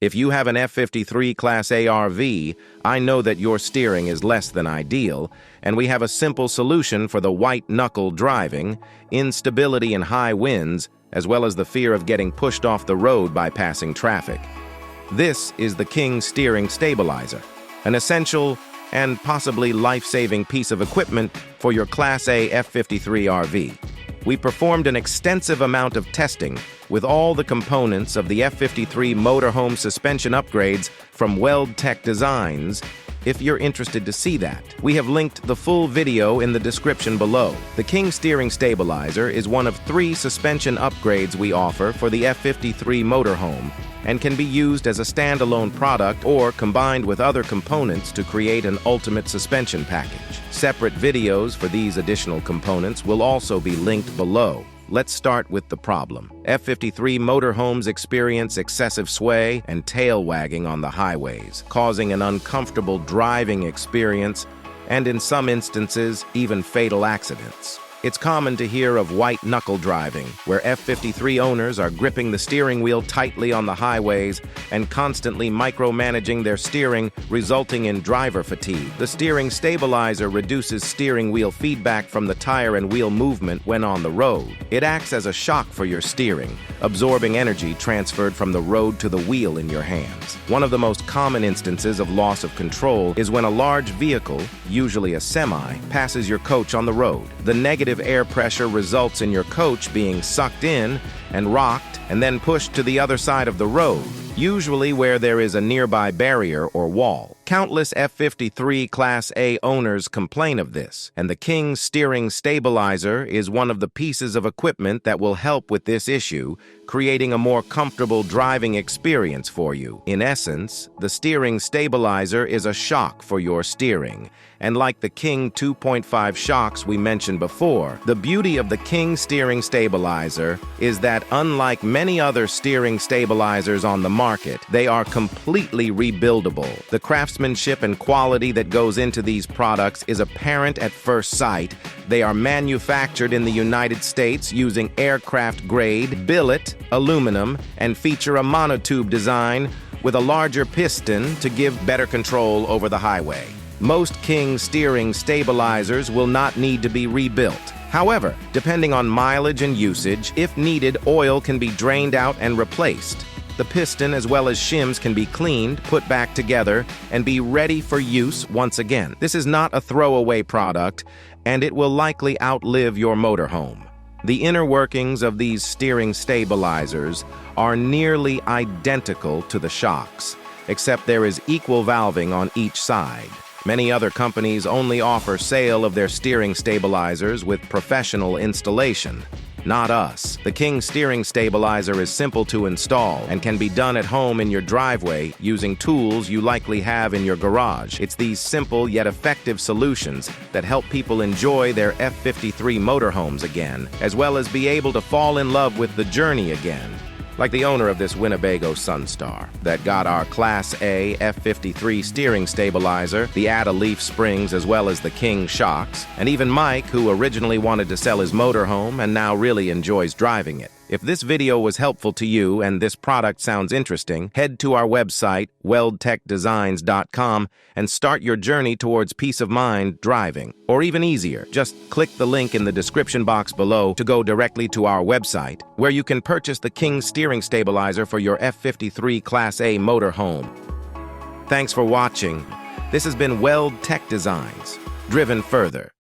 If you have an F-53 Class A RV, I know that your steering is less than ideal, and we have a simple solution for the white-knuckle driving, instability in high winds, as well as the fear of getting pushed off the road by passing traffic. This is the King Steering Stabilizer, an essential and possibly life-saving piece of equipment for your Class A F-53 RV. We performed an extensive amount of testing with all the components of the F-53 motorhome suspension upgrades from WeldTec Designs. If you're interested to see that, we have linked the full video in the description below. The King Steering Stabilizer is one of 3 suspension upgrades we offer for the F-53 motorhome and can be used as a standalone product or combined with other components to create an ultimate suspension package. Separate videos for these additional components will also be linked below. Let's start with the problem. F-53 motorhomes experience excessive sway and tail wagging on the highways, causing an uncomfortable driving experience and, in some instances, even fatal accidents. It's common to hear of white-knuckle driving, where F-53 owners are gripping the steering wheel tightly on the highways and constantly micromanaging their steering, resulting in driver fatigue. The steering stabilizer reduces steering wheel feedback from the tire and wheel movement when on the road. It acts as a shock for your steering, absorbing energy transferred from the road to the wheel in your hands. One of the most common instances of loss of control is when a large vehicle, usually a semi, passes your coach on the road. The negative air pressure results in your coach being sucked in and rocked and then pushed to the other side of the road, usually where there is a nearby barrier or wall. Countless F-53 Class A owners complain of this, and the King Steering Stabilizer is one of the pieces of equipment that will help with this issue, creating a more comfortable driving experience for you. In essence, the steering stabilizer is a shock for your steering, and like the King 2.5 shocks we mentioned before, the beauty of the King Steering Stabilizer is that unlike many other steering stabilizers on the market, they are completely rebuildable. The craftsmanship and quality that goes into these products is apparent at first sight. They are manufactured in the United States using aircraft-grade billet aluminum and feature a monotube design with a larger piston to give better control over the highway. Most King Steering Stabilizers will not need to be rebuilt. However, depending on mileage and usage, if needed, oil can be drained out and replaced. The piston as well as shims can be cleaned, put back together, and be ready for use once again. This is not a throwaway product, and it will likely outlive your motorhome. The inner workings of these steering stabilizers are nearly identical to the shocks, except there is equal valving on each side. Many other companies only offer sale of their steering stabilizers with professional installation. Not us. The King Steering Stabilizer is simple to install and can be done at home in your driveway using tools you likely have in your garage. It's these simple yet effective solutions that help people enjoy their F-53 motorhomes again, as well as be able to fall in love with the journey again. Like the owner of this Winnebago Sunstar that got our Class A F-53 steering stabilizer, the Ada leaf springs, as well as the King shocks, and even Mike, who originally wanted to sell his motorhome and now really enjoys driving it. If this video was helpful to you and this product sounds interesting, head to our website, WeldTecDesigns.com, and start your journey towards peace of mind driving. Or even easier, just click the link in the description box below to go directly to our website, where you can purchase the King Steering Stabilizer for your F-53 Class A motorhome. Thanks for watching. This has been WeldTec Designs, driven further.